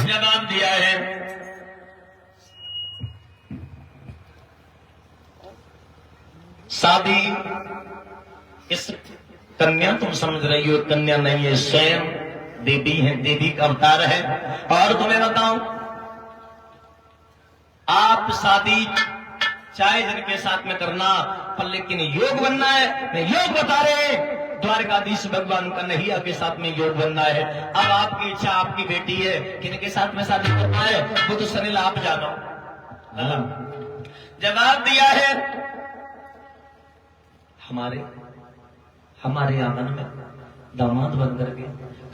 जवाब दिया है शादी इस कन्या तुम समझ रही हो, कन्या नहीं है, स्वयं देवी है, देवी का अवतार है। और तुम्हें बताऊं, आप शादी चाहे जन के साथ में करना, पर लेकिन योग बनना है। मैं योग बता रहे, द्वारकाधीश भगवान कन्हैया के साथ में योग बनना है। अब आपकी इच्छा, आपकी बेटी है, किनके साथ में शादी करना है वो तो सनिल आप जानो। जवाब दिया है हमारे आंगन में दामाद बन करके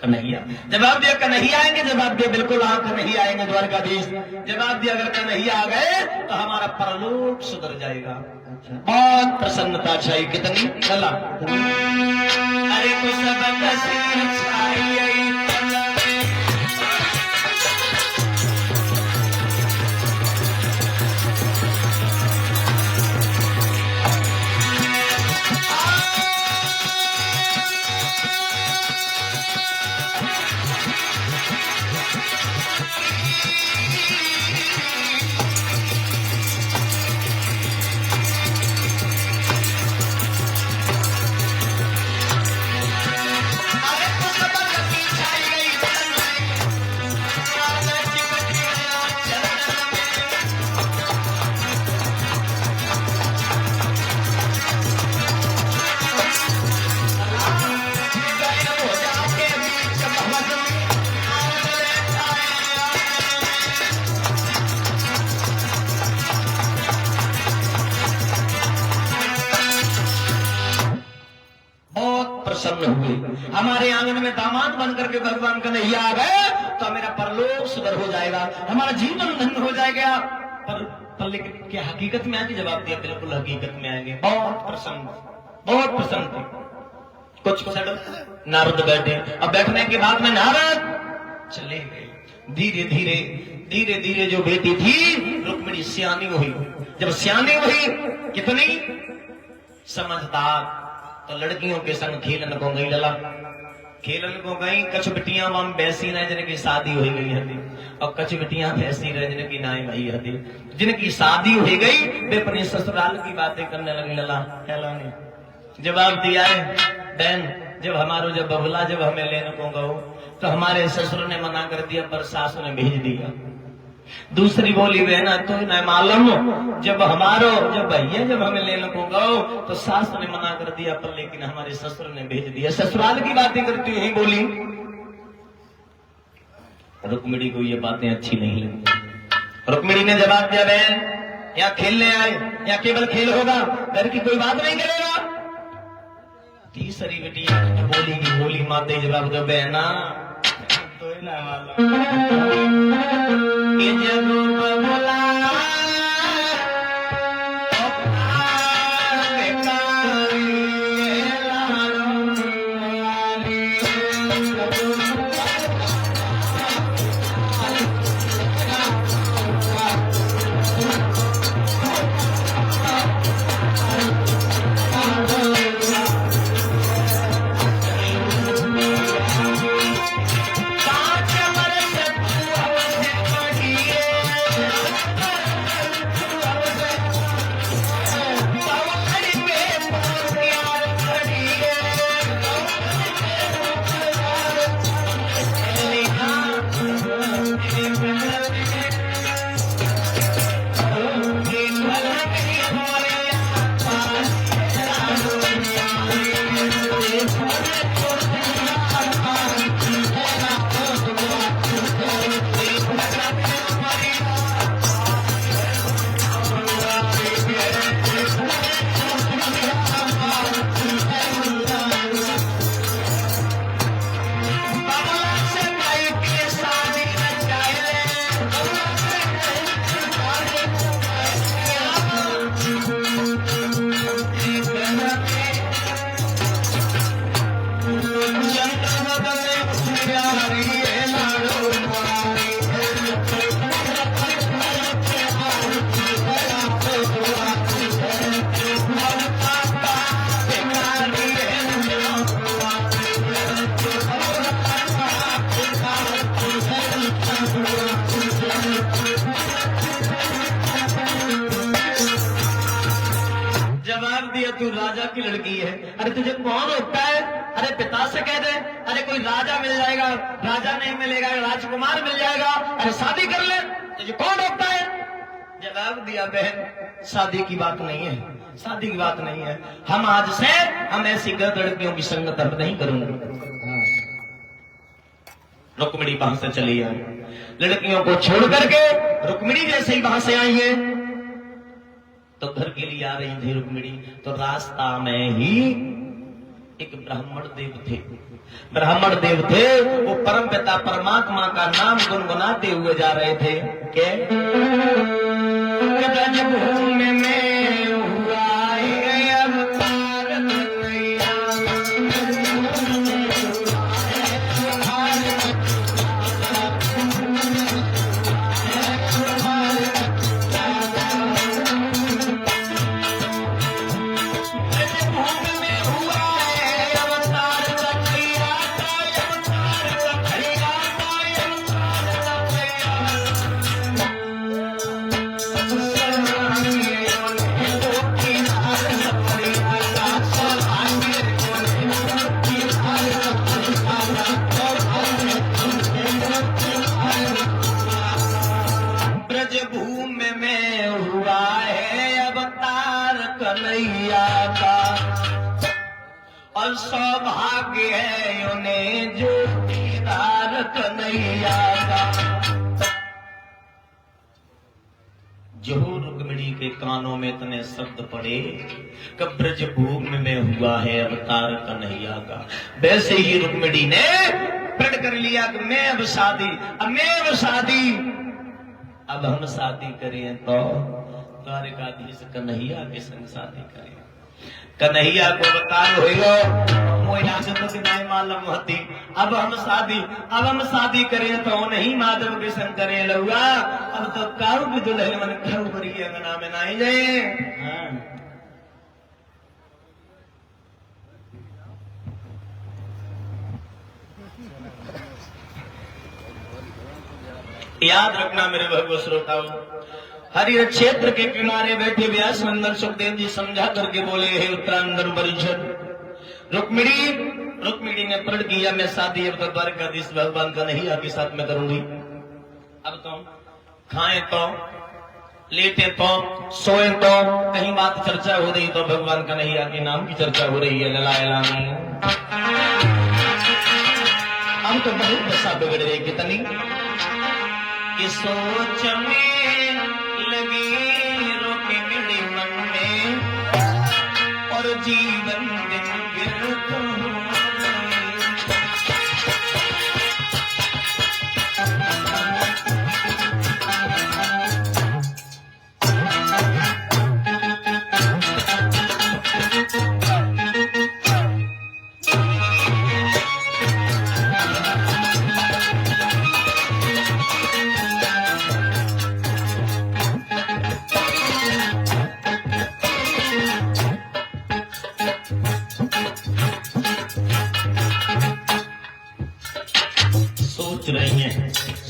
कन्हैया। जवाब दिया कन्हैया आएंगे, जवाब दिया बिल्कुल आप कन्हैया आएंगे द्वारकाधीश। जवाब दिया अगर कन्हैया आ गए तो हमारा परलोक सुधर जाएगा। बहुत प्रसन्नता चाहिए, कितनी कला। अरे कुछ चाहिए प्रसन्न हुए। हमारे आंगन में दामाद बन करके भगवान कन्हैया आ गए तो मेरा परलोक सुधर हो जाएगा, हमारा जीवन धन्य हो जाएगा। पर लेकिन क्या हकीकत में आएंगे? जवाब दिया बिल्कुल हकीकत में आएंगे। बहुत प्रसन्न थे। कुछ नारद बैठे, अब बैठने के बाद में नारद चले गए। धीरे धीरे जो बेटी थी रुक्मिणी सियानी हुई। जब सियानी हुई, कितनी समझदार, तो लड़कियों के संग खेलन को गई। लला खेलन को गई, कछ बिटियां वहां बैसी रहे जिनकी शादी हो गई हती, और कछ बिटियां बैसी रहे जिनकी नाई भई हती। जिनकी शादी हो गई वे अपने ससुराल की बातें करने लगी। लला ने जवाब दिया है, बहन जब बबुला जब हमें लेने को गो तो हमारे ससुर ने मना कर दिया, पर सासू ने भेज दिया। दूसरी बोली बहना तो न मालूम, जब भैया जब हमें लेने को गो तो सास ने मना कर दिया, पर लेकिन हमारे ससुर ने भेज दिया। ससुराल की बातें करती हुई बोली। रुक्मिणी को ये बातें अच्छी नहीं लगी। रुक्मिणी ने जवाब दिया, बहन यहाँ खेलने आए, यहाँ केवल खेल होगा, घर की कोई बात नहीं करेगा। तीसरी बेटिया बोली माते जवाब दो, बहना तो ना मालूम ये जब बबुला लड़की है। अरे तुझे कौन रोकता है? अरे पिता से कह दे। अरे कोई राजा मिल जाएगा, राजा नहीं मिलेगा, राजकुमार मिल जाएगा, अरे शादी कर ले, तुझे कौन रोकता है? जवाब दिया, बहन शादी की बात नहीं है, शादी की बात नहीं है। हम आज से हम ऐसी गलत लड़कियों की संगत अब नहीं करूंगे। रुक्मिणी वहां से चली आई। लड़कियों को छोड़ करके रुक्मिणी जैसे ही वहां से आई है तो घर के लिए आ रही थी रुक्मिणी, तो रास्ता में ही एक ब्राह्मण देव थे। ब्राह्मण देव थे, वो परम पिता परमात्मा का नाम गुनगुनाते हुए जा रहे थे। क्या ब्रजभूमि में हुआ है अवतार कन्हैया, ब्रजभूमि में हुआ है अवतार कन्हैया का, और सौभाग्य है उन्हें जो दीदार कन्हैया का। जो रुक्मिणी के कानों में इतने शब्द पड़े कि ब्रजभूमि में हुआ है अवतार कन्हैया का, वैसे ही रुक्मिणी ने प्रण कर लिया कि मैं अब शादी, अब हम शादी करें तो द्वारिकाधीश कन्हैया के संग शादी करें। कन्हैया को बताओ मोया से तो नहीं मालूम होती, अब हम शादी करें तो नहीं माधव के संग करें लहुआ, अब तो काऊ भी दुल्हन मन खाऊ बड़ी अंगना में नहीं जाए। याद रखना मेरे भगवत श्रोताओं, हरिहर क्षेत्र के किनारे बैठे व्यास नंदन सुखदेव जी समझा करके बोले, हे उत्तरांधर परिषद, रुक्मिणी ने प्रण किया मैं शादी अब तक द्वारकाधीश भगवान का नहीं आपके साथ में करूंगी। अब तो खाएं तो, लेटे तो, सोए तो, कहीं बात चर्चा हो रही तो भगवान का नहीं आपके नाम की चर्चा हो रही है। ललायला हम तो बहुत दशा बिगड़ गई कितनी, कि सोच में लगी रुक्मिणी मन में, और जीवन दिन गिरता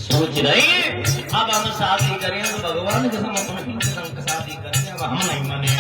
सोच रही है अब हम शादी करें तो भगवान के संग शादी करें, अब हम नहीं माने।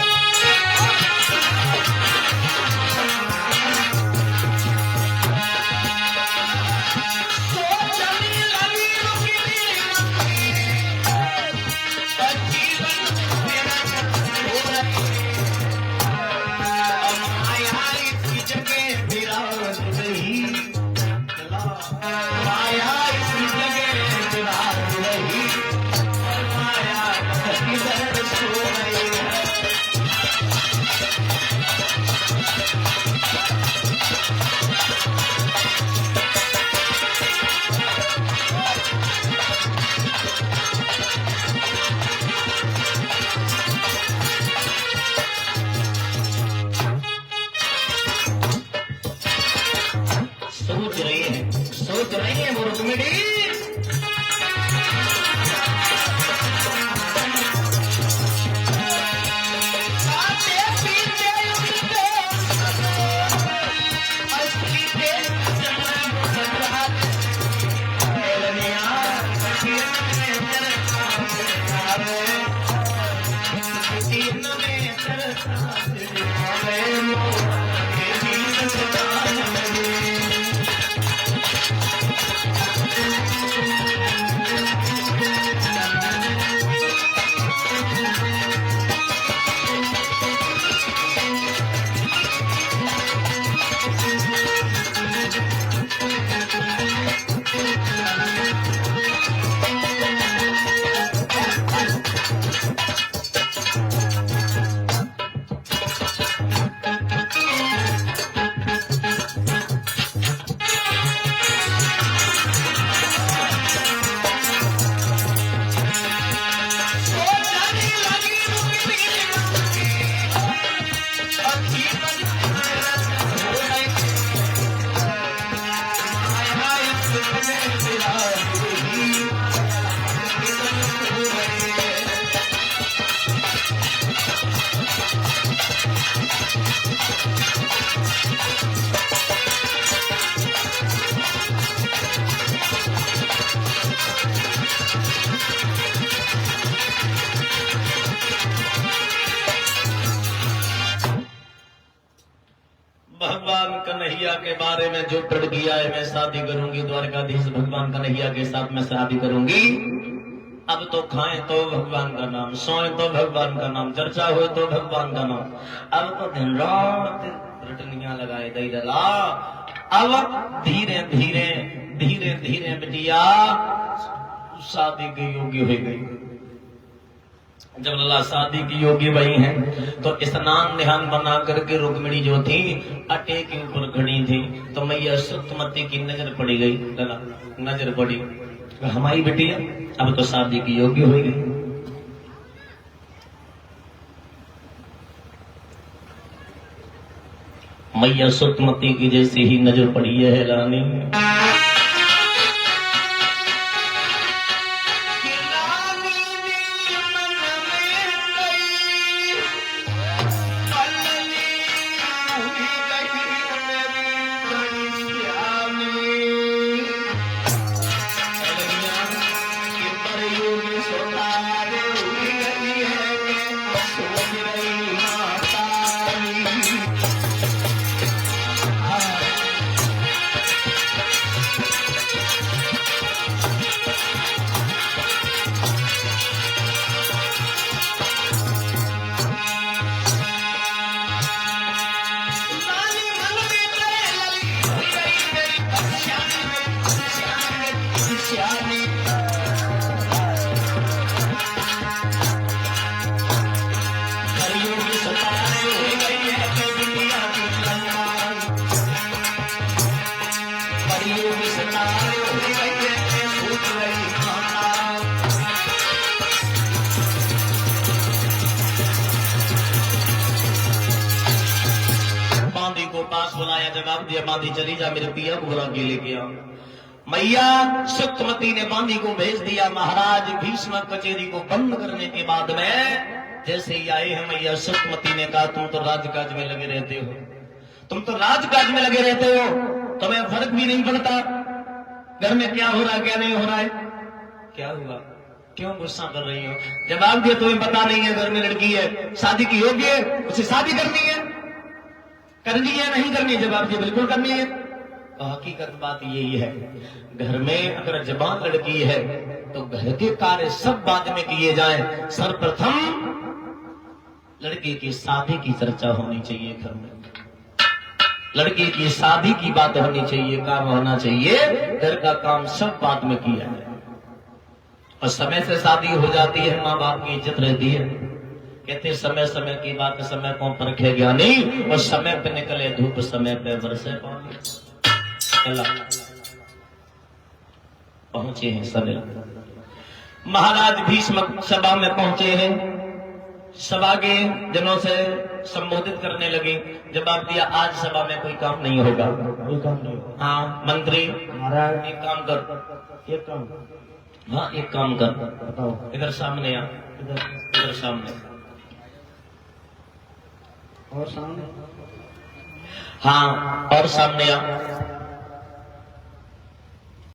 सोच रही है वो रुक्मिणी, में भगवान कन्हैया के बारे में जो पढ़ किया है, मैं शादी करूंगी द्वारकाधीश भगवान कन्हैया के साथ मैं शादी करूंगी। अब तो खाएं तो भगवान का नाम, सोएं तो भगवान का नाम, चर्चा हो तो भगवान का नाम। अब तो दिन रात रटनियां लगाए दई डला। अब धीरे धीरे धीरे धीरे बिटिया शादी की योगी हो गई। जब लला शादी की योगी बही है तो स्नान ध्यान बना करके रुक्मिणी जो थी अटे के ऊपर खड़ी थी, तो मैया सुतमती की नजर पड़ी गई। लला नजर पड़ी, हमारी बिटिया अब तो शादी की योगी हो गई। मैया सुतमती की जैसे ही नजर पड़ी है रानी, बुलाया, जवाब दिया बांधी चली जा मेरे पिया को बुला के लेके आ। मैया सुतमती ने बांधी को भेज दिया। महाराज भीष्म कचेरी को बंद करने के बाद में जैसे ही आए हैं मैया सुतमती ने कहा तुम तो राजकाज में लगे रहते हो, तुम तो राजकाज में लगे रहते हो, तुम्हें फर्क भी नहीं पड़ता घर में क्या हो रहा है क्या नहीं हो रहा है। क्या हुआ, क्यों गुस्सा कर रही हो? जवाब दिया तुम्हें पता नहीं है घर में लड़की है, शादी की योग्य है, उसे शादी करनी है, करनी है नहीं करनी है? जवाब दिया बिल्कुल करनी है। हकीकत बात यही है, घर में अगर जवान लड़की है तो घर के कार्य सब बाद में किए जाएं, सर्वप्रथम लड़की की शादी की चर्चा होनी चाहिए। घर में लड़की की शादी की बात होनी चाहिए, काम होना चाहिए, घर का काम सब बाद में किया जाए। और समय से शादी हो जाती है, माँ बाप की इज्जत रहती है। कहते समय समय की बात समय को परखे ज्ञानी, और समय पे निकले धूप समय पे बरसे पानी। पहुंचे हैं सभी महाराज भीष्म सभा में पहुंचे हैं, सभा के जनों से संबोधित करने लगे। जवाब दिया आज सभा में कोई काम नहीं होगा, कोई काम नहीं होगा। हाँ मंत्री महाराज एक काम कर, एक काम, हाँ एक काम कर, बताओ। इधर सामने आ, इधर सामने, और सामने, हाँ और सामने आ।